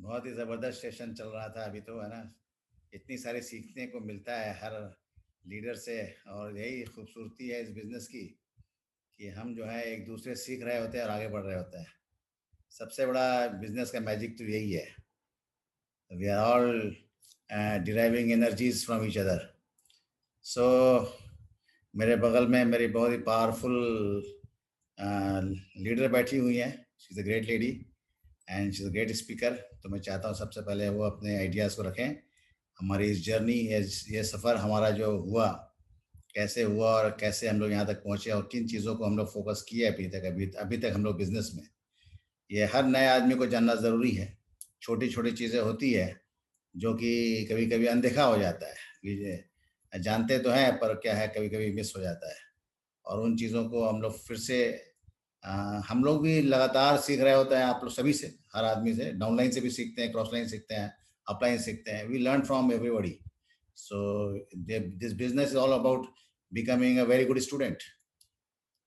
बहुत ही ज़बरदस्त सेशन चल रहा था अभी तो, है ना? इतनी सारी सीखने को मिलता है हर लीडर से, और यही खूबसूरती है इस बिज़नेस की कि हम जो है एक-दूसरे से सीख रहे होते हैं और आगे बढ़ रहे होते हैं। सबसे बड़ा बिज़नेस का मैजिक तो यही है। We are all deriving energies from each other. So मेरे बगल में मेरी बहुत ही पावरफुल लीडर बैठी हुई हैं। She is a great lady and she is a great speaker. तो मैं चाहता हूँ सबसे पहले वो अपने आइडियाज़ को रखें। हमारी इस जर्नी, ये सफ़र हमारा जो हुआ, कैसे हुआ और कैसे हम लोग यहाँ तक पहुँचे और किन चीज़ों को हम लोग फ़ोकस किए अभी तक हम लोग बिज़नेस में। ये हर नए आदमी को जानना ज़रूरी है। छोटी-छोटी चीज़ें होती है जो कि कभी-कभी अनदेखा हो जाता है। ये जानते तो हैं, पर क्या है, कभी-कभी मिस हो जाता है। और उन चीज़ों को हम लोग फिर से हम लोग भी लगातार सीख रहे होते हैं, आप लोग सभी से, हर आदमी से, डाउनलाइन से भी सीखते हैं, क्रॉस लाइन सीखते हैं, अपलाइन सीखते हैं। We learn from everybody. So this business is all about becoming a very good student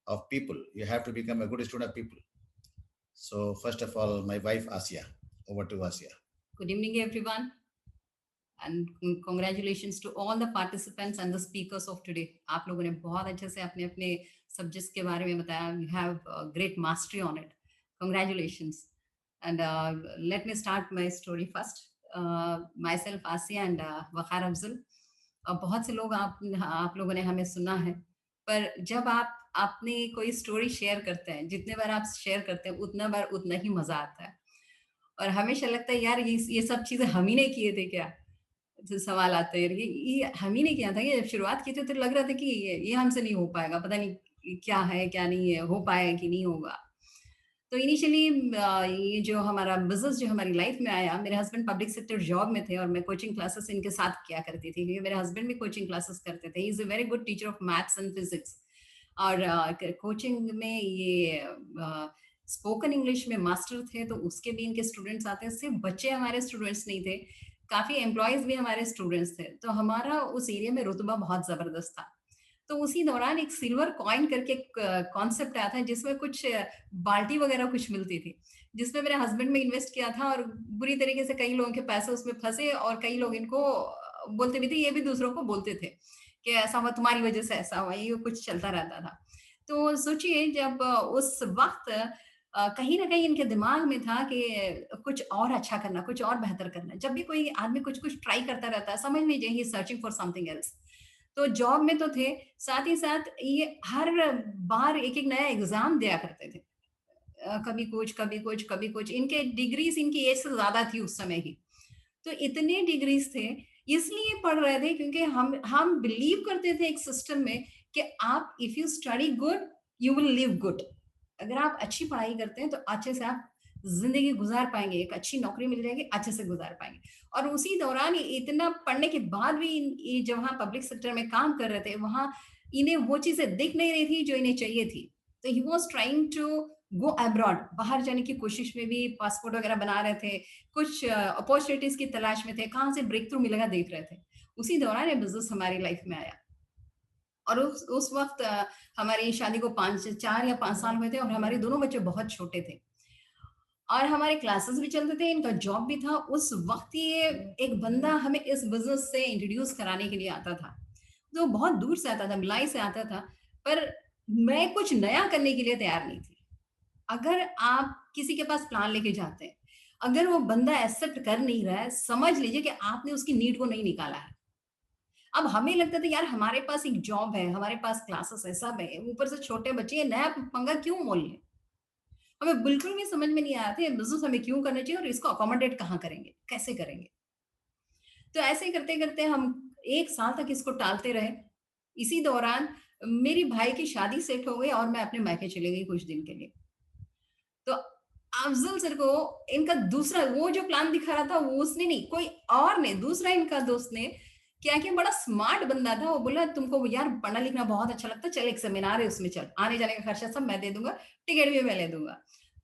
of people. You have to become a good student of people. So first of all, my wife Asia. Over to Asia. Good evening, everyone, and congratulations to all the participants and the speakers of today. आप लोगों ने बहुत अच्छे से अपने अपने subjects के बारे में बताया. You have great mastery on it. Congratulations. And let me start my story first. Myself, Asia, and Wakhar Afzal. बहुत से लोग आप लोगों ने हमें सुना है, पर जब आप अपनी कोई स्टोरी शेयर करते हैं, जितने बार आप शेयर करते हैं, उतना बार उतना ही मजा आता है. और हमेशा लगता है यार ये सब चीज़ें हम ही ने किए थे क्या? जो सवाल आता है, ये हम ही ने किया था क्या? जब शुरुआत की थी तो लग रहा था कि ये हमसे नहीं हो पाएगा, पता नहीं क्या है, क्या नहीं है, हो पाएगा कि नहीं होगा। तो इनिशियली ये जो हमारा बिज़नेस जो हमारी लाइफ में आया, मेरे हस्बैंड पब्लिक सेक्टर जॉब में थे और मैं कोचिंग क्लासेस इनके साथ किया करती थी, क्योंकि मेरे हस्बैंड भी कोचिंग क्लासेस करते थे। He is a very good teacher of maths and physics. और कोचिंग में ये स्पोकन इंग्लिश में मास्टर थे, तो उसके भी इनके स्टूडेंट्स आते हैं। सिर्फ बच्चे हमारे स्टूडेंट्स नहीं थे, काफ़ी एम्प्लॉइज़ भी हमारे स्टूडेंट्स थे। तो हमारा उस एरिया में रुतबा बहुत ज़बरदस्त था। तो उसी दौरान एक सिल्वर कॉइन करके एक कॉन्सेप्ट आया था, जिसमें कुछ बाल्टी वगैरह कुछ मिलती थी, जिसमें मेरे हस्बैंड ने इन्वेस्ट किया था और बुरी तरीके से कई लोगों के पैसे उसमें फँसे और कई लोग इनको बोलते भी थे, ये भी दूसरों को बोलते थे कि ऐसा हुआ, तुम्हारी वज़ह से ऐसा हुआ, ये कुछ चलता रहता था। तो सोचिए, जब उस वक़्त कहीं न कहीं इनके दिमाग में था कि कुछ और अच्छा करना, कुछ और बेहतर करना। जब भी कोई आदमी कुछ-कुछ ट्राई करता रहता है, समझ लीजिए he is searching for something else. तो जॉब में तो थे, साथ ही साथ ये हर बार एक-एक नया एग्ज़ाम दिया करते थे। कभी कुछ, कभी कुछ, कभी कुछ। इनके डिग्रीज़ इनकी एज से ज़्यादा थी उस समय की। तो इतने डिग्रीज़ थे, इसलिए पढ़ रहे थे क्योंकि हम बिलीव करते थे एक सिस्टम में कि आप if you study good, you will live good. अगर आप अच्छी पढ़ाई करते हैं, तो अच्छे से आप ज़िंदगी गुज़ार पाएँगे, एक अच्छी नौकरी मिल जाएगी, अच्छे से गुज़ार पाएँगे। और उसी दौरान इतना पढ़ने के बाद भी ये जहाँ पब्लिक सेक्टर में काम कर रहे थे, वहाँ इन्हें वो चीज़ें दिख नहीं रही थी जो इन्हें चाहिए थी। तो he was trying to go abroad, बाहर जाने की कोशिश में भी पासपोर्ट वगैरह बना रहे थे, कुछ अपॉर्च्युनिटीज़ की तलाश में थे, कहाँ से ब्रेक थ्रू मिलेगा देख रहे थे। उसी दौरान ये बिज़नेस हमारी लाइफ में आया। और उस वक़्त हमारी शादी को 5 4 या 5 साल हुए थे और हमारे दोनों बच्चे बहुत छोटे थे। और हमारे क्लासेस भी चलते थे, इनका जॉब भी था। उस वक़्त ये एक बंदा हमें इस बिज़नेस से इंट्रोड्यूस कराने के लिए आता था। जो बहुत दूर से आता था, भिलाई से आता था, पर मैं कुछ नया करने के लिए तैयार नहीं थी। अगर आप किसी के पास प्लान लेके जाते हैं, अगर वो बंदा एक्सेप्ट कर नहीं रहा है, समझ लीजिए कि आपने उसकी नीड को नहीं निकाला है। अब हमें लगता था यार हमारे पास एक जॉब है, हमारे पास क्लासेस है, सब है, ऊपर से छोटे बच्चे, ये नया पंगा क्यों मोल लें? हमें बिल्कुल भी समझ में नहीं आया था ये बिज़नेस हमें क्यों करना चाहिए और इसको अकोमोडेट कहाँ करेंगे, कैसे करेंगे? तो ऐसे ही करते-करते हम 1 साल तक इसको टालते रहे। इसी दौरान मेरी भाई की शादी सेट हो गई और मैं अपने मायके चली गई कुछ दिन के लिए। तो अफ़ज़ल सर को इनका दूसरा वो जो प्लान दिखा रहा था, वो उसने नहीं, कोई और ने, दूसरा इनका दोस्त ने क्या किया, बड़ा स्मार्ट बंदा था, वो बोला तुमको यार पढ़ना-लिखना बहुत अच्छा लगता है, चल एक सेमिनार है उसमें चल, आने-जाने का खर्चा सब मैं दे दूँगा, टिकट भी मैं ले दूँगा।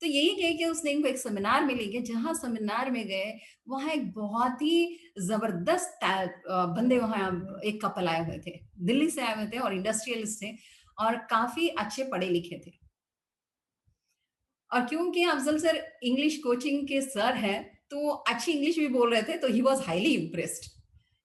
तो यही कह के उसने इनको एक सेमिनार में ले गए, जहाँ सेमिनार में गए, वहाँ एक बहुत ही ज़बरदस्त बंदे वहाँ एक कपल आए हुए थे। दिल्ली से आए हुए थे और इंडस्ट्रियलिस्ट थे और काफ़ी अच्छे पढ़े-लिखे थे। और क्योंकि अफ़ज़ल सर इंग्लिश कोचिंग के सर हैं, तो अच्छी इंग्लिश भी बोल रहे थे, तो ही वाज़ हाइली इम्प्रेस्ड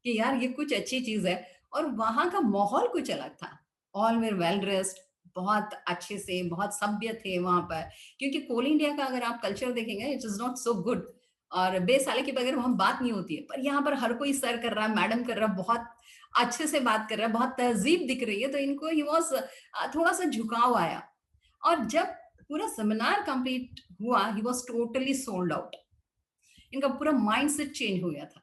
कि यार ये कुछ अच्छी चीज़ है। और वहाँ का माहौल कुछ अलग था। ऑल वेर वेल ड्रेस्ड, बहुत अच्छे से, बहुत सभ्य थे वहाँ पर। क्योंकि कोल इंडिया का अगर आप कल्चर देखेंगे, it is not so good और बेसाले के बगैर वहाँ बात नहीं होती है। पर यहाँ पर हर कोई सर कर रहा है, मैडम कर रहा है, बहुत अच्छे से बात कर रहा है, बहुत तहज़ीब दिख रही है, तो इनको ही वाज़ थोड़ा-सा झुकाव आया। और जब पूरा सेमिनार कंप्लीट हुआ, he was totally sold out. इनका पूरा माइंडसेट चेंज हो गया था।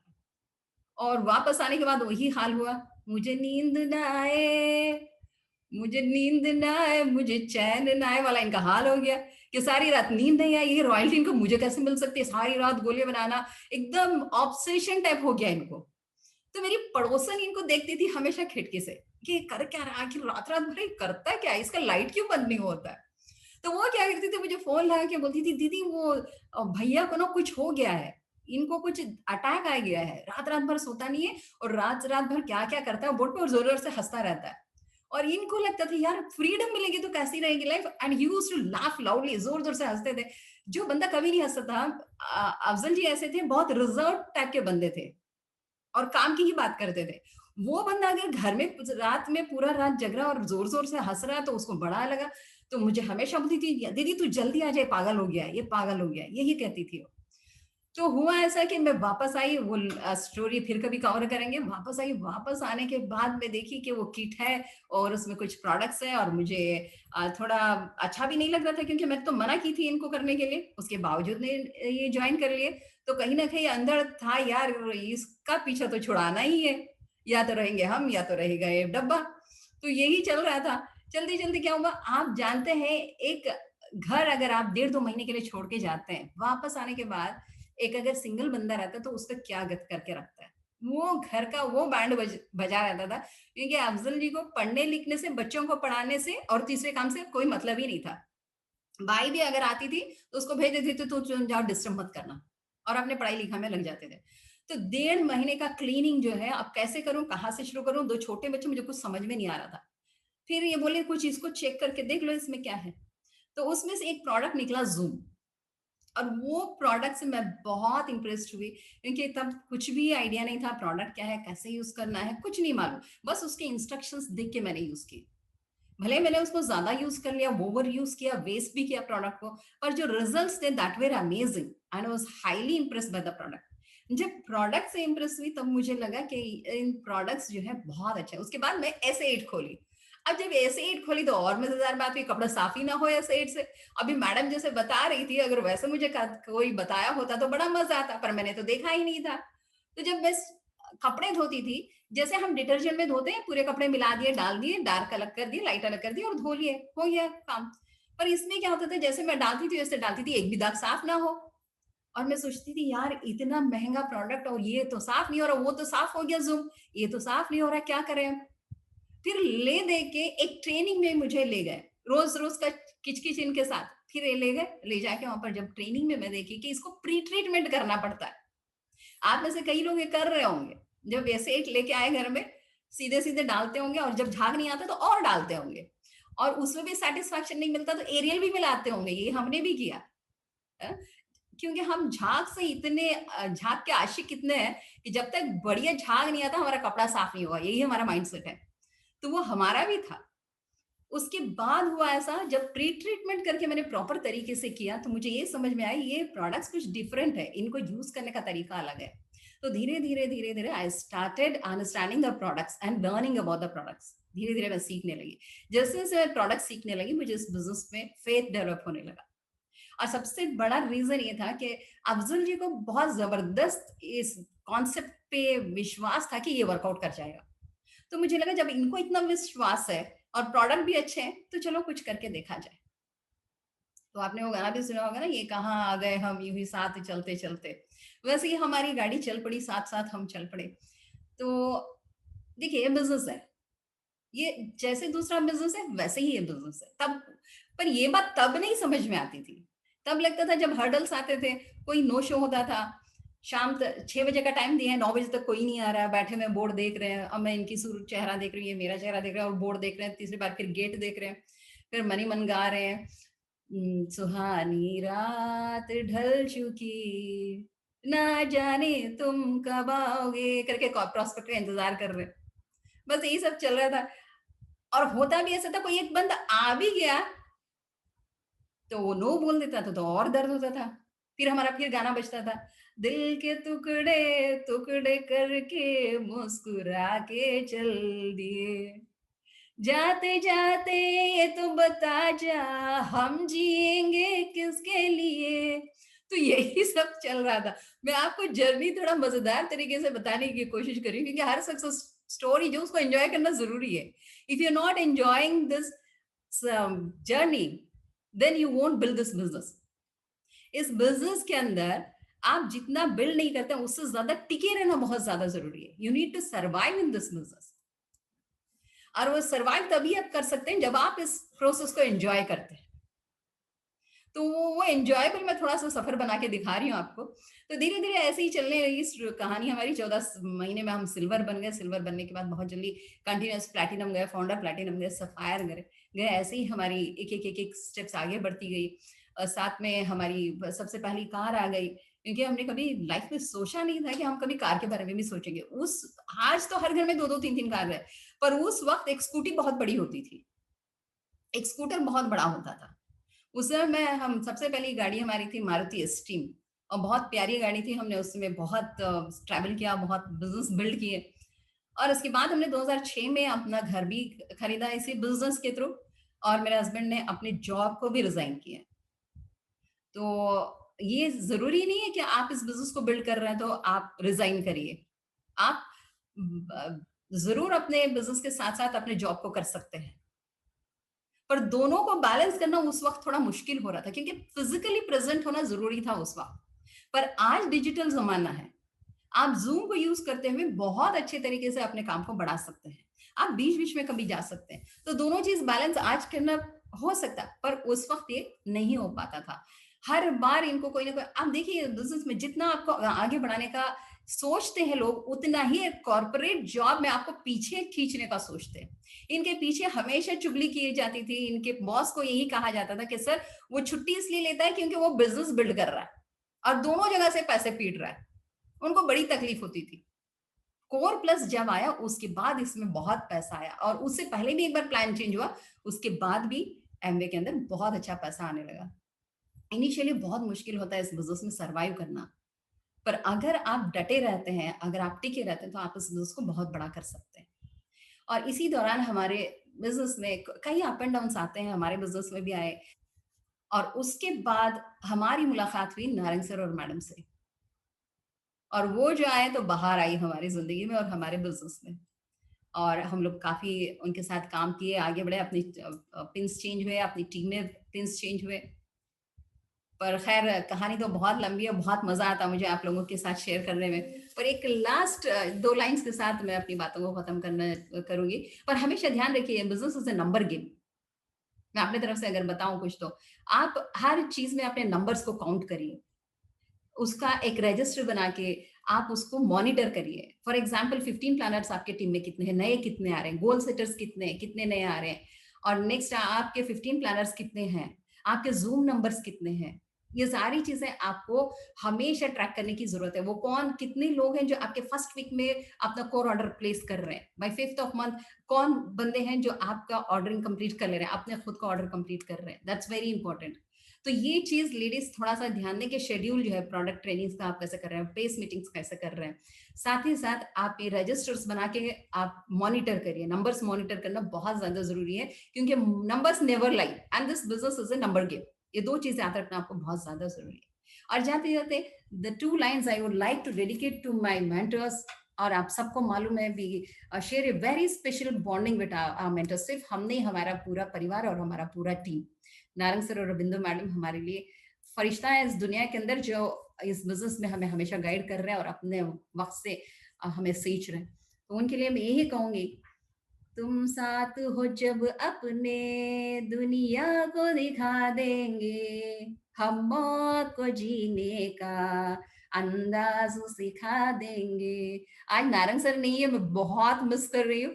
और वापस आने के बाद वही हाल हुआ, मुझे नींद ना आए, मुझे नींद ना आए, मुझे चैन ना आए वाला इनका हाल हो गया कि सारी रात नींद नहीं आई, ये रॉयल्टी इनको मुझे कैसे मिल सकती है? सारी रात गोलियाँ बनाना, एकदम ऑब्सेशन टाइप हो गया इनको। तो मेरी पड़ोसन इनको देखती थी हमेशा खिड़की से, कि ये कर क्या रहा है? आखिर रात-रात भर ये करता क्या है? इसका लाइट क्यों बंद नहीं होता है? तो वो क्या करती थी, मुझे फ़ोन लगा के बोलती थी, "दीदी वो भैया को ना कुछ हो गया है, इनको कुछ अटैक आ गया है, रात-रात भर सोता नहीं है और रात-रात भर क्या-क्या करता है बोर्ड पे और ज़ोर-ज़ोर से हँसता रहता है।" और इनको लगता था यार फ्रीडम मिलेगी तो कैसी रहेगी life and he used to laugh loudly, ज़ोर-ज़ोर से हँसते थे। जो बंदा कभी नहीं हँसता था अफ़ज़ल जी ऐसे थे, बहुत रिज़र्व्ड टाइप के बंदे थे। और काम की ही बात करते थे। वो बंदा अगर घर में रात में पूरा रात जग रहा है और ज़ोर-ज़ोर से हँस रहा है तो उसको बड़ा लगा। तो मुझे हमेशा बोलती थी, "दीदी तू जल्दी आ जा, ये पागल हो गया है, ये पागल हो गया है।" यही कहती थी वो। तो हुआ ऐसा कि मैं वापस आई, वो स्टोरी फिर कभी कवर करेंगे। वापस आई, वापस आने के बाद मैं देखी कि वो किट है और उसमें कुछ प्रोडक्ट्स हैं और मुझे थोड़ा अच्छा भी नहीं लग रहा था क्योंकि मैंने तो मना की थी इनको करने के लिए। उसके बावजूद ने ये जॉइन कर लिए। तो कहीं न कहीं अंदर था यार इसका पीछा तो छुड़ाना ही है। या तो रहेंगे हम या तो रहेगा ये डब्बा। तो यही चल रहा था। चलते-चलते क्या हुआ आप जानते हैं एक घर अगर आप डेढ़ 2 महीने के लिए छोड़ के जाते हैं, वापस आने के बाद एक अगर सिंगल बंदा रहता है तो उसका क्या गत करके रखता है। वो घर का वो बैंड बजा रहता था क्योंकि अफ़ज़ल जी को पढ़ने लिखने से, बच्चों को पढ़ाने से और तीसरे काम से कोई मतलब ही नहीं था। बाई भी अगर आती थी तो उसको भेज देती थी, "तू तुम जाओ डिस्टर्ब मत करना" और अपने पढ़ाई-लिखाई में लग जाते थे। तो डेढ़ महीने का क्लीनिंग जो है अब कैसे करूँ, कहाँ से शुरू करूँ? 2 छोटे बच्चे मुझे कुछ समझ में नहीं आ रहा था। फिर ये बोले कुछ इसको चेक करके देख लो इसमें क्या है। तो उसमें से एक प्रोडक्ट निकला ज़ूम। और वो प्रोडक्ट से मैं बहुत इम्प्रेस्ड हुई क्योंकि तब कुछ भी आइडिया नहीं था प्रोडक्ट क्या है, कैसे यूज़ करना है, कुछ नहीं मालूम। बस उसके इंस्ट्रक्शंस देख के मैंने यूज़ की। भले मैंने उसको ज़्यादा यूज़ कर लिया, ओवर यूज़ किया, वेस्ट भी किया प्रोडक्ट को, पर जो रिजल्ट्स थे that were amazing and I was highly impressed by the product. जब प्रोडक्ट से इम्प्रेस हुई तब मुझे लगा कि इन प्रोडक्ट्स जो है बहुत अच्छे हैं। उसके बाद मैं एस8 खोली। अब जब एस8 खोली तो और मज़ेदार बात हुई, कपड़ा साफ ही ना हो एस8 से। अभी मैडम जैसे बता रही थी अगर वैसे मुझे कोई बताया होता तो बड़ा मज़ा आता, पर मैंने तो देखा ही नहीं था। तो जब मैं कपड़े धोती थी, जैसे हम डिटर्जेंट में धोते हैं, पूरे कपड़े मिला दिए, डाल दिए, डार्क अलग कर दिए, लाइट अलग कर दिए और धो लिए, हो गया काम। पर इसमें क्या होता था जैसे मैं डालती थी वैसे डालती थी, एक भी दाग साफ ना हो। और मैं सोचती थी यार इतना महँगा प्रोडक्ट और ये तो साफ नहीं हो रहा, वो तो साफ हो गया ज़ूम, ये तो साफ नहीं हो रहा, क्या करें अब? फिर ले दे के एक ट्रेनिंग में मुझे ले गए, रोज़-रोज़ का किच-किच इनके साथ। फिर ये ले गए, ले जाके वहाँ पर जब ट्रेनिंग में मैं देखी कि इसको प्री ट्रीटमेंट करना पड़ता है। आप में से कई लोग ये कर रहे होंगे। जब वैसे एक लेके आए घर में, सीधे-सीधे डालते होंगे और जब झाग नहीं आता तो और डालते होंगे। और उसमें भी सैटिस्फैक्शन नहीं मिलता तो एरियल भी मिलाते होंगे, ये हमने भी किया। अ, क्योंकि हम झाग से इतने झाग के आशिक कितने हैं कि जब तक बढ़िया झाग नहीं आता हमारा कपड़ा साफ नहीं होगा, यही हमारा माइंडसेट है। तो वो हमारा भी था। उसके बाद हुआ ऐसा जब प्री ट्रीटमेंट करके मैंने प्रॉपर तरीके से किया तो मुझे ये समझ में आया ये प्रोडक्ट्स कुछ डिफरेंट है, इनको यूज़ करने का तरीका अलग है। तो धीरे-धीरे I started understanding the products and learning about the products. धीरे-धीरे मैं सीखने लगी। जैसे-जैसे मैं प्रोडक्ट सीखने लगी मुझे इस बिज़नेस में फेथ डेवलप होने लगा। और सबसे बड़ा रीज़न ये था कि अफ़ज़ल जी को बहुत ज़बरदस्त इस कॉन्सेप्ट पे विश्वास था कि ये वर्कआउट कर जाएगा। तो मुझे लगा जब इनको इतना विश्वास है और प्रोडक्ट भी अच्छे हैं, तो चलो कुछ करके देखा जाए। तो आपने वो गाना भी सुना होगा ना, ये कहाँ आ गए हम यूँ ही साथ चलते-चलते। वैसे ही हमारी गाड़ी चल पड़ी, साथ-साथ हम चल पड़े। तो देखिए, ये बिज़नेस है। ये जैसे दूसरा बिज़नेस है, वैसे ही ये बिज़नेस है। तब पर ये बात तब नहीं समझ में आती थी। तब लगता था जब हर्डल्स आते थे, कोई नो शो होता था, शाम त 6 बजे का टाइम दिया है, 9 बजे तक कोई नहीं आ रहा है, बैठे हुए हैं, बोर्ड देख रहे हैं। अब मैं इनकी चेहरा देख रही हूँ, ये मेरा चेहरा देख रहा है और बोर्ड देख रहे हैं, तीसरी बार फिर गेट देख रहे हैं, फिर मन ही मन गा रहे हैं, सुहानी रात ढल चुकी, ना जाने तुम कब आओगे करके प्रॉस्पेक्ट का इंतजार कर रहे हैं। बस यही सब चल रहा था और होता भी ऐसा था, कोई एक बंदा आ भी गया तो वो नो बोल देता था तो और दर्द होता था। फिर हमारा फिर गाना बजता था, दिल के टुकड़े टुकड़े करके मुस्कुरा के चल दिए, जाते जाते ये तो बता जा हम जिएंगे किसके लिए। तो यही सब चल रहा था। मैं आपको जर्नी थोड़ा मजेदार तरीके से बताने की कोशिश कर रही हूँ क्योंकि हर सक्सेस स्टोरी जो उसको एंजॉय करना जरूरी है। If you not enjoying this journey then you won't build this business. इस बिजनेस के अंदर आप जितना बिल्ड नहीं करते उससे ज्यादा टिके रहना बहुत ज्यादा जरूरी है। You need to survive in this business और वो सर्वाइव तभी आप कर सकते हैं जब आप इस प्रोसेस को एंजॉय करते हैं। तो वो एंजॉयबल मैं थोड़ा सा सफर बना के दिखा रही हूँ आपको। तो धीरे धीरे ऐसे ही चलने लगी कहानी हमारी। 14 महीने में हम सिल्वर बन गए। सिल्वर बनने के बाद बहुत जल्दी कंटिन्यूस प्लैटिनम गए, फाउंडर प्लैटिनम गए, सफायर गए। ऐसे ही हमारी एक स्टेप्स आगे बढ़ती गई। साथ में हमारी सबसे पहली कार आ गई क्योंकि हमने कभी लाइफ में सोचा नहीं था कि हम कभी कार के बारे में भी सोचेंगे। उस आज तो हर घर में 2-2 3-3 कार है, पर उस वक्त एक स्कूटी बहुत बड़ी होती थी, एक स्कूटर बहुत बड़ा होता था। उस समय मैं हम सबसे पहली गाड़ी हमारी थी मारुति स्टीम और बहुत प्यारी गाड़ी थी। हमने उस समय बहुत ट्रैवल किया, बहुत बिजनेस बिल्ड किए और उसके बाद हमने 2006 में अपना घर भी खरीदा इसी बिजनेस के थ्रू और मेरे हस्बैंड ने अपने जॉब को भी रिजाइन किया। तो ये जरूरी नहीं है कि आप इस बिजनेस को बिल्ड कर रहे हैं तो आप रिजाइन करिए। आप जरूर अपने बिजनेस के साथ साथ अपने जॉब को कर सकते हैं, पर दोनों को बैलेंस करना उस वक्त थोड़ा मुश्किल हो रहा था क्योंकि फिजिकली प्रेजेंट होना जरूरी था उस वक्त। पर आज डिजिटल जमाना है, आप जूम को यूज करते हुए बहुत अच्छे तरीके से अपने काम को बढ़ा सकते हैं। आप बीच बीच में कभी जा सकते हैं। तो दोनों चीज बैलेंस आज करना हो सकता, पर उस वक्त ये नहीं हो पाता था। हर बार इनको कोई ना कोई, आप देखिए बिजनेस में जितना आपको आगे बढ़ाने का सोचते हैं लोग, उतना ही कॉर्पोरेट जॉब में आपको पीछे खींचने का सोचते हैं। इनके पीछे हमेशा चुगली की जाती थी। इनके बॉस को यही कहा जाता था कि सर वो छुट्टी इसलिए लेता है क्योंकि वो बिजनेस बिल्ड कर रहा है और दोनों जगह से पैसे पीट रहा है। उनको बड़ी तकलीफ होती थी। कोर प्लस जब आया उसके बाद इसमें बहुत पैसा आया और उससे पहले भी एक बार प्लान चेंज हुआ, उसके बाद भी एमवे के अंदर बहुत अच्छा पैसा आने लगा। इनिशियली बहुत मुश्किल होता है इस बिजनेस में सरवाइव करना, पर अगर आप डटे रहते हैं, अगर आप टिके रहते हैं तो आप इस बिजनेस को बहुत बड़ा कर सकते हैं। और इसी दौरान हमारे बिजनेस में कई अप एंड डाउन आते हैं, हमारे बिजनेस में भी आए। और उसके बाद हमारी मुलाकात हुई नारंग सर और मैडम से और वो जो आए तो बाहर आई हमारी जिंदगी में और हमारे बिजनेस में। और हम लोग काफी उनके साथ काम किए, आगे बढ़े, अपनी पिंस चेंज हुए, अपनी टीम में पिंस चेंज हुए। पर खैर कहानी तो बहुत लंबी है, बहुत मजा आता मुझे आप लोगों के साथ शेयर करने में। पर एक लास्ट 2 लाइंस के साथ मैं अपनी बातों को खत्म करना करूंगी। पर हमेशा ध्यान रखिए, business is a number game. मैं अपनी तरफ से अगर बताऊं कुछ तो आप हर चीज में अपने नंबर्स को काउंट करिए, उसका एक रजिस्टर बना के आप उसको मॉनिटर करिए। फॉर एग्जाम्पल 15 प्लानर्स आपके टीम में कितने हैं, नए कितने आ रहे हैं, गोल सेटर्स कितने नए आ रहे हैं, और नेक्स्ट आपके 15 प्लानर्स कितने हैं, आपके जूम नंबर्स कितने हैं। ये सारी चीजें आपको हमेशा ट्रैक करने की जरूरत है। वो कौन कितने लोग हैं जो आपके फर्स्ट वीक में अपना कोर ऑर्डर प्लेस कर रहे हैं, बाय 5th ऑफ मंथ कौन बंदे हैं जो आपका ऑर्डरिंग कंप्लीट कर ले रहे हैं, अपने खुद का ऑर्डर कंप्लीट कर रहे हैं। That's very important. तो ये चीज लेडीज थोड़ा सा ध्यान दें कि शेड्यूल जो है प्रोडक्ट ट्रेनिंग्स का आप कैसे कर रहे हैं, पेस मीटिंग्स कैसे कर रहे हैं। साथ ही साथ आप ये रजिस्टर्स बना के आप मॉनिटर करिए। नंबर्स मॉनिटर करना बहुत ज्यादा जरूरी है क्योंकि numbers never lie and this business is a number game. ये दो चीजें याद रखना आपको बहुत ज्यादा जरूरी है। और जाते जाते द 2 lines I would like to dedicate to my mentors. और आप सबको मालूम है भी share a very special bonding with our mentors. सिर्फ हमने, हमारा पूरा परिवार और हमारा पूरा टीम, नारंग सर और बिंदु मैडम हमारे लिए फरिश्ता है इस दुनिया के अंदर, जो इस बिजनेस में हमें हमेशा गाइड कर रहे हैं और अपने वक्त से हमें सींच रहे हैं। तो उनके लिए मैं यही कहूंगी, तुम साथ हो जब अपने दुनिया को दिखा देंगे, हम मौत को जीने का अंदाज सिखा देंगे। आज नारंग सर नहीं है, मैं बहुत मिस कर रही हूँ,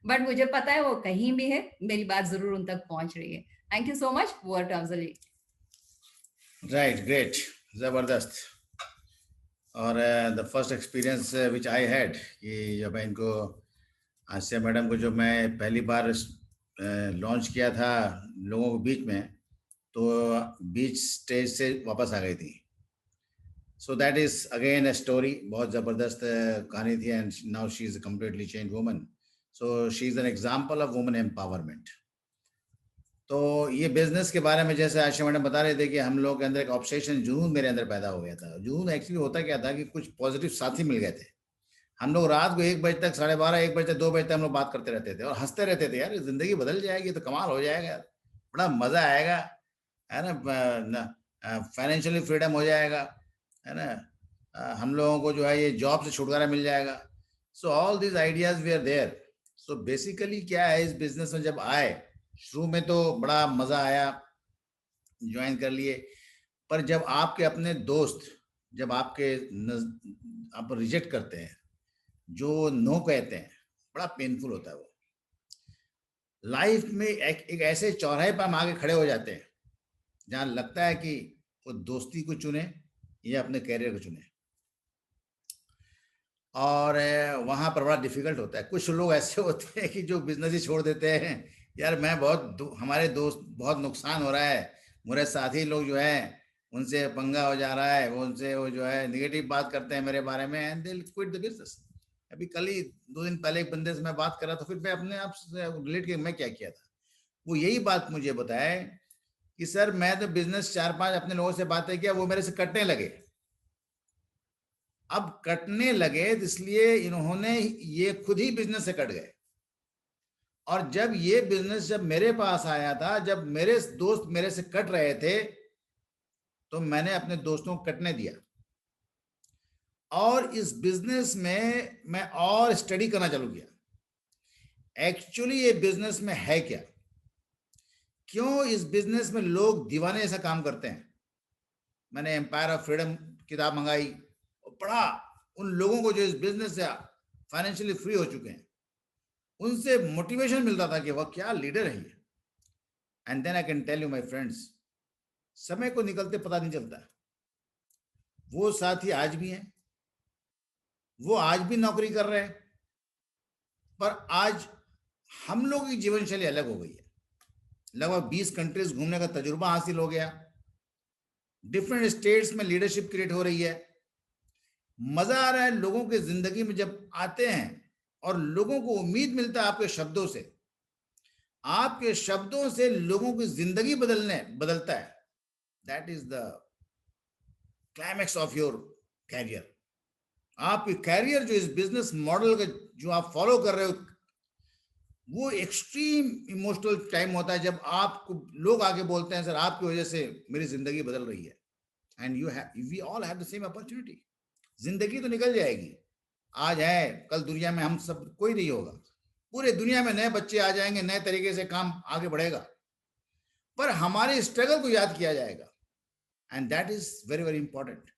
बट मुझे पता है वो कहीं भी है, मेरी बात जरूर उन तक पहुंच रही है। Thank you so much. वर्ड अफजली। राइट, ग्रेट, जबरदस्त। और the first experience which I had कि जब मैं इनको आसिया मैडम को जब मैं पहली बार लॉन्च किया था लोगों के बीच में, तो बीच स्टेज से वापस आ गई थी. So that is again a story. बहुत ज़बरदस्त कहानी थी. And now she is a completely change woman. So she is an example of woman empowerment. तो ये बिजनेस के बारे में जैसे आशिया मैडम बता रहे थे कि हम लोग के अंदर एक ऑब्सेशन, जुनून मेरे अंदर पैदा हो गया था. जुनून एक्चुअली होता क्या था कि कुछ पॉजिटिव साथी मिल गए थे. हम लोग रात को 1 बजे तक, 12:30, 1 बजे तक, 2 बजे तक हम लोग बात करते रहते थे और हंसते रहते थे. यार जिंदगी बदल जाएगी तो कमाल हो जाएगा, बड़ा मजा आएगा, है ना. फाइनेंशियली फ्रीडम हो जाएगा, है ना. हम लोगों को जो है ये जॉब से छुटकारा मिल जाएगा. So all these ideas we are there. So basically क्या है, इस बिजनेस में जब आए, शुरू में तो बड़ा मजा आया, ज्वाइन कर लिए. पर जब आपके अपने दोस्त जब आप रिजेक्ट करते हैं, जो नो कहते हैं, बड़ा पेनफुल होता है वो. लाइफ में एक ऐसे चौराहे पर हम आगे खड़े हो जाते हैं जहां लगता है कि वो दोस्ती को चुने या अपने कैरियर को चुने. और वहां पर बड़ा डिफिकल्ट होता है. कुछ लोग ऐसे होते हैं कि जो बिजनेस ही छोड़ देते हैं. यार मैं हमारे दोस्त बहुत नुकसान हो रहा है, मेरे साथी लोग जो है उनसे पंगा हो जा रहा है, वो जो है निगेटिव बात करते हैं मेरे बारे में, and they quit the business. अभी कल ही 2 दिन पहले एक बंदे से मैं बात कर रहा था, फिर मैं अपने आप से रिलेट किया मैं क्या किया था. वो यही बात मुझे बताया कि सर मैं तो बिजनेस 4-5 अपने लोगों से बातें किया, वो मेरे से कटने लगे. अब कटने लगे इसलिए इन्होंने ये खुद ही बिजनेस से कट गए. और जब ये बिजनेस जब मेरे पास आया था, जब मेरे दोस्त मेरे से कट रहे थे, तो मैंने अपने दोस्तों को कटने दिया. और इस बिजनेस में मैं और स्टडी करना चालू किया. एक्चुअली ये बिजनेस में है क्या, क्यों इस बिजनेस में लोग दीवाने ऐसा काम करते हैं. मैंने एम्पायर ऑफ फ्रीडम किताब मंगाई और पढ़ा. उन लोगों को जो इस बिजनेस से फाइनेंशियली फ्री हो चुके हैं, उनसे मोटिवेशन मिलता था कि वह क्या लीडर है ये. And then I can tell you my friends, समय को निकलते पता नहीं चलता. वो साथी आज भी हैं, वो आज भी नौकरी कर रहे हैं, पर आज हम लोगों की जीवन शैली अलग हो गई है. लगभग 20 कंट्रीज घूमने का तजुर्बा हासिल हो गया. डिफरेंट स्टेट्स में लीडरशिप क्रिएट हो रही है. मजा आ रहा है लोगों के जिंदगी में जब आते हैं और लोगों को उम्मीद मिलता है आपके शब्दों से. आपके शब्दों से लोगों की जिंदगी बदलता है. That is the climax of your career. आपकी कैरियर जो इस बिजनेस मॉडल का जो आप फॉलो कर रहे हो, वो एक्सट्रीम इमोशनल टाइम होता है जब आपको लोग आके बोलते हैं सर आपकी वजह से मेरी जिंदगी बदल रही है. And we all have the same opportunity. जिंदगी तो निकल जाएगी, आज है कल दुनिया में हम सब कोई नहीं होगा. पूरे दुनिया में नए बच्चे आ जाएंगे, नए तरीके से काम आगे बढ़ेगा, पर हमारे स्ट्रगल को याद किया जाएगा. And that is very very important.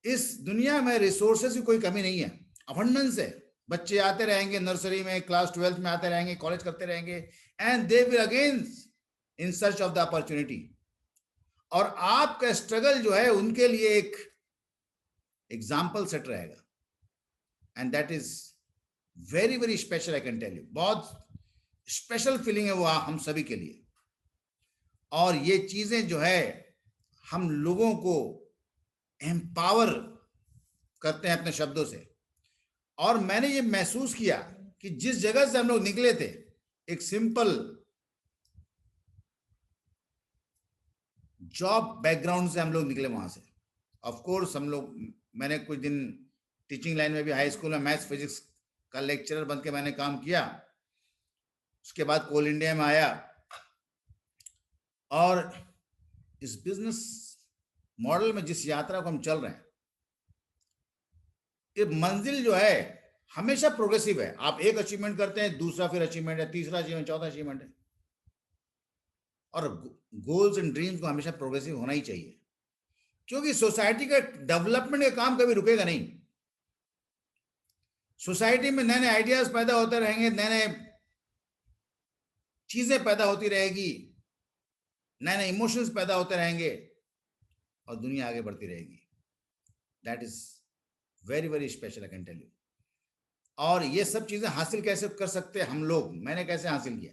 इस दुनिया में रिसोर्सेज की कोई कमी नहीं है, अबंडेंस है. बच्चे आते रहेंगे, नर्सरी में, क्लास 12th में आते रहेंगे, कॉलेज करते रहेंगे, and they will again in search of the opportunity. और आपका स्ट्रगल जो है उनके लिए एक एग्जाम्पल सेट रहेगा. And that is very very special. I can tell you, बहुत स्पेशल फीलिंग है वो हम सभी के लिए. और ये चीजें जो है हम लोगों को एम्पावर करते हैं अपने शब्दों से. और मैंने ये महसूस किया कि जिस जगह से हम लोग निकले थे, एक सिंपल जॉब बैकग्राउंड से हम लोग निकले वहां से. ऑफ कोर्स हम लोग, मैंने कुछ दिन टीचिंग लाइन में भी, हाई स्कूल में मैथ्स फिजिक्स का लेक्चरर बन के मैंने काम किया. उसके बाद कोल इंडिया में आया. और इस बिजनेस मॉडल में जिस यात्रा को हम चल रहे हैं, ये मंजिल जो है हमेशा प्रोग्रेसिव है. आप एक अचीवमेंट करते हैं, दूसरा फिर अचीवमेंट है, तीसरा अचीवमेंट, चौथा अचीवमेंट है. और गोल्स एंड ड्रीम्स को हमेशा प्रोग्रेसिव होना ही चाहिए, क्योंकि सोसाइटी का डेवलपमेंट का काम कभी रुकेगा नहीं. सोसाइटी में नए नए आइडियाज पैदा होते रहेंगे, नए नए चीजें पैदा होती रहेगी, नए नए इमोशंस पैदा होते रहेंगे और दुनिया आगे बढ़ती रहेगी. That is very very special, I can tell you. और ये सब चीजें हासिल कैसे कर सकते हैं हम लोग, मैंने कैसे हासिल किया?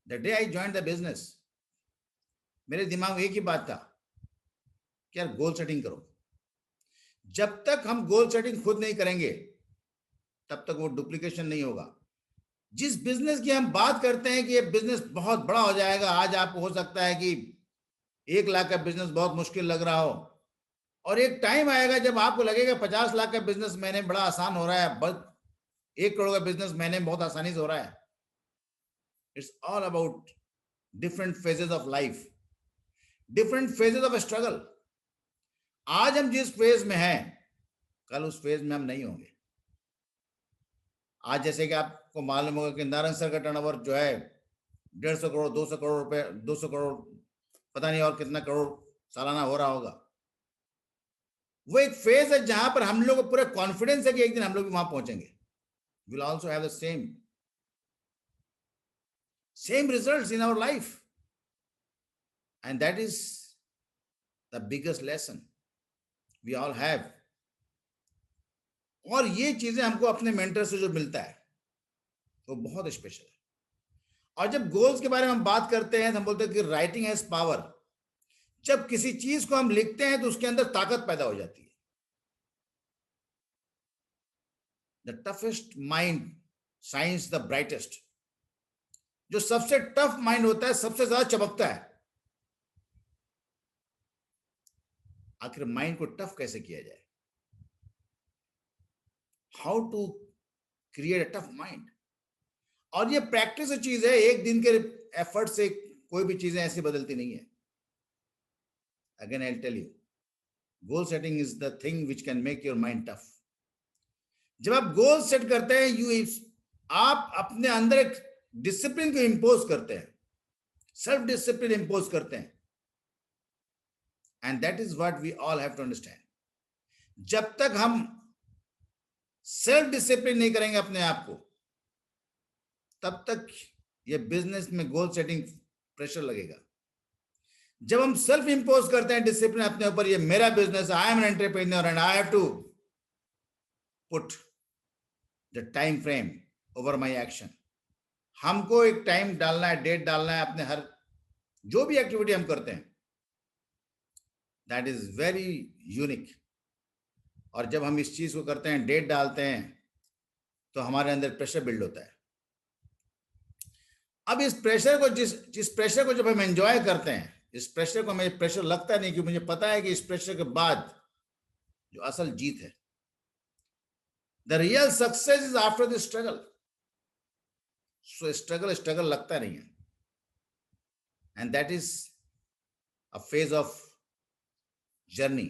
The day I join the business, मेरे दिमाग में एक ही बात था कि यार गोल सेटिंग करो। जब तक हम गोल सेटिंग खुद नहीं करेंगे तब तक वो डुप्लीकेशन नहीं होगा। जिस बिजनेस की हम बात करते हैं कि ये बिजनेस बहुत बड़ा हो जाएगा, आज आपको हो सकता है कि 1 लाख का बिजनेस बहुत मुश्किल लग रहा हो, और एक टाइम आएगा जब आपको लगेगा 50 लाख का बिजनेस महीने बड़ा आसान हो रहा है, बस 1 करोड़ का बिजनेस महीने बहुत आसानी से हो रहा है। It's all about different phases of life, different phases of struggle. आज हम जिस फेज में हैं कल उस फेज में हम नहीं होंगे। आज जैसे कि आपको मालूम होगा कि नारायण सर का टर्नओवर जो है 150 करोड़ 200 करोड़ रुपए, 200 करोड़ पता नहीं और कितना करोड़ सालाना हो रहा होगा। वो एक फेज है जहां पर हम लोग को पूरा कॉन्फिडेंस है कि एक दिन हम लोग भी वहां पहुंचेंगे। Will also have the same results in our life, and that is the biggest lesson we all have. और ये चीजें हमको अपने मेंटर से जो मिलता है वो बहुत स्पेशल है। और जब गोल्स के बारे में हम बात करते हैं तो हम बोलते हैं कि राइटिंग हैज पावर। जब किसी चीज को हम लिखते हैं तो उसके अंदर ताकत पैदा हो जाती है। The toughest mind shines the brightest. जो सबसे टफ माइंड होता है सबसे ज्यादा चमकता है। आखिर माइंड को टफ कैसे किया जाए? How to create a tough mind? और ये प्रैक्टिस चीज है, एक दिन के एफर्ट से कोई भी चीजें ऐसी बदलती नहीं है। Again I tell you, goal setting is the thing which can make your mind tough. जब आप गोल सेट करते हैं आप अपने अंदर एक डिसिप्लिन को इंपोज करते हैं, सेल्फ डिसिप्लिन इंपोज करते हैं, and that is what we all have to understand. जब तक हम सेल्फ डिसिप्लिन नहीं करेंगे अपने आप को तब तक ये बिजनेस में गोल सेटिंग प्रेशर लगेगा। जब हम सेल्फ इंपोज करते हैं डिसिप्लिन अपने ऊपर, ये मेरा business, I am an entrepreneur and I have to put the time frame over my action. हमको एक टाइम डालना है, डेट डालना है अपने हर जो भी एक्टिविटी हम करते हैं। That is very unique. और जब हम इस चीज को करते हैं, डेट डालते हैं, तो हमारे अंदर प्रेशर बिल्ड होता है। अब इस प्रेशर को जिस प्रेशर को जब हम एंजॉय करते हैं, इस प्रेशर को हमें प्रेशर लगता नहीं, क्योंकि मुझे पता है कि इस प्रेशर के बाद जो असल जीत है, the real success is after the struggle. So struggle लगता नहीं है, and that is a phase of journey.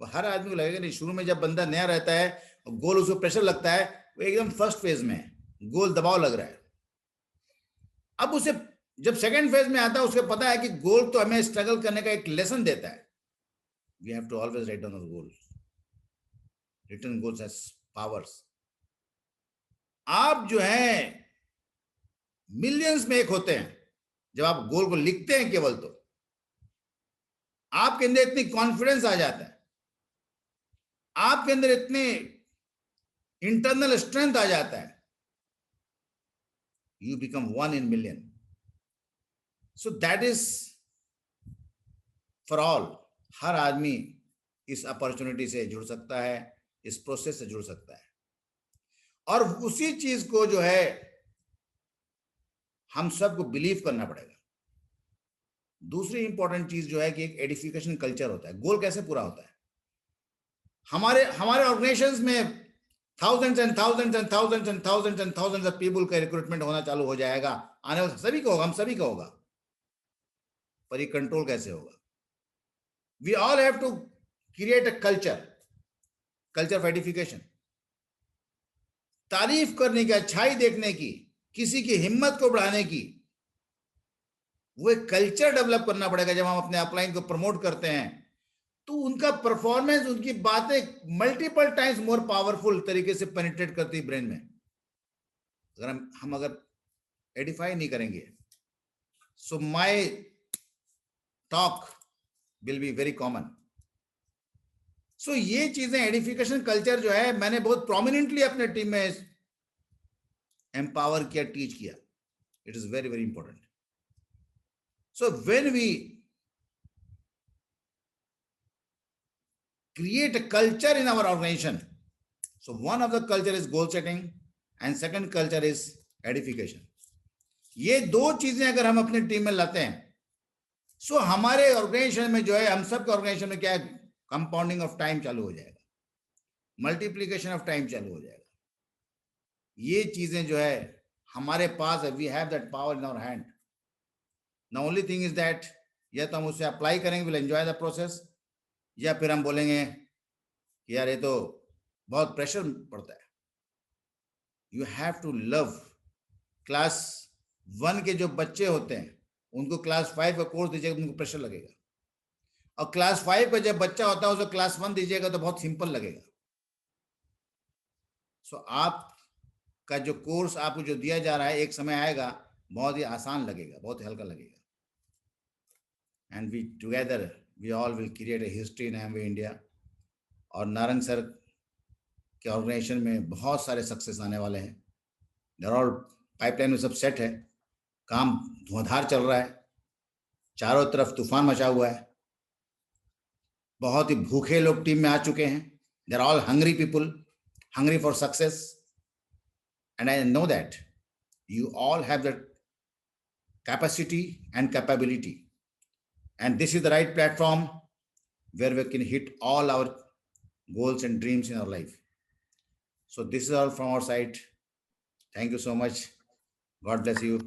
वो हर आदमी को लगेगा नहीं, शुरू में जब बंदा नया रहता है और गोल उसको प्रेशर लगता है, वो एकदम फर्स्ट फेज में है, गोल दबाव लग रहा है। अब उसे जब सेकंड फेज में आता है, उसको पता है कि गोल तो हमें स्ट्रगल करने का एक लेसन देता है। We have to always write down our goals. Written goals has powers. आप जो है मिलियंस में एक होते हैं। जब आप गोल को लिखते हैं केवल, तो आपके अंदर इतनी कॉन्फिडेंस आ जाता है, आपके अंदर इतने इंटरनल स्ट्रेंथ आ जाता है, you become 1 in million. So that is for all. हर आदमी इस अपॉर्चुनिटी से जुड़ सकता है, इस प्रोसेस से जुड़ सकता है, और उसी चीज को जो है हम सबको बिलीव करना पड़ेगा। दूसरी इंपॉर्टेंट चीज जो है कि एक एडिफिकेशन कल्चर होता है। गोल कैसे पूरा होता है? हमारे ऑर्गेनाइजेशंस में thousands and thousands and thousands and thousands and thousands of people का रिक्रूटमेंट होना चालू हो जाएगा। आने वाले सभी को होगा, हम सभी का होगा, पर ये कंट्रोल कैसे होगा? We all have to create a culture of edification. तारीफ करने की, अच्छाई देखने की, किसी की हिम्मत को बढ़ाने की, वो एक कल्चर डेवलप करना पड़ेगा। जब हम अपने अपलाइन को प्रमोट करते हैं तो उनका परफॉर्मेंस, उनकी बातें मल्टीपल टाइम्स मोर पावरफुल तरीके से पेनिट्रेट करती है ब्रेन में। अगर हम अगर एडिफाई नहीं करेंगे, so my talk will be very common, so ये चीजें, एडिफिकेशन कल्चर जो है, मैंने बहुत प्रोमिनेंटली अपने टीम में एम्पावर किया, टीच किया. It is very very important. So when we create a culture in our organization, so one of the culture is goal setting and second culture is edification. ये दो चीजें अगर हम अपनी टीम में लाते हैं, सो हमारे ऑर्गेनाइजेशन में जो है, हम सब के ऑर्गेनाइजेशन में क्या है, कंपाउंडिंग ऑफ टाइम चालू हो जाएगा, मल्टीप्लीकेशन ऑफ टाइम चालू हो जाएगा. ये चीजें जो है हमारे पास है, we have that power in our hand. The only thing is that या तो हम उसे अप्लाई करेंगे, विल एंजॉय द प्रोसेस, या फिर हम बोलेंगे कि यार ये तो बहुत प्रेशर पड़ता है. You have to love. Class 1 के जो बच्चे होते हैं उनको क्लास 5 का कोर्स दीजिएगा, उनको प्रेशर लगेगा. और क्लास 5 का जब बच्चा होता है उसे क्लास 1 दीजिएगा तो बहुत सिंपल लगेगा. सो आपका जो कोर्स आपको जो दिया जा रहा है, एक समय आएगा बहुत ही आसान लगेगा, बहुत ही हल्का लगेगा. And we together we all will create a history in Amway India. और नारंग सर के ऑर्गेनाइजेशन में बहुत सारे सक्सेस आने वाले हैं. देयर ऑल पाइपलाइन में सब सेट है, काम धुआंधार चल रहा है, चारों तरफ तूफान मचा हुआ है, बहुत ही भूखे लोग टीम में आ चुके हैं. There all hungry people, hungry for success, and I know that you all have the capacity and capability, and this is the right platform where we can hit all our goals and dreams in our life. So this is all from our side. Thank you so much. God bless you.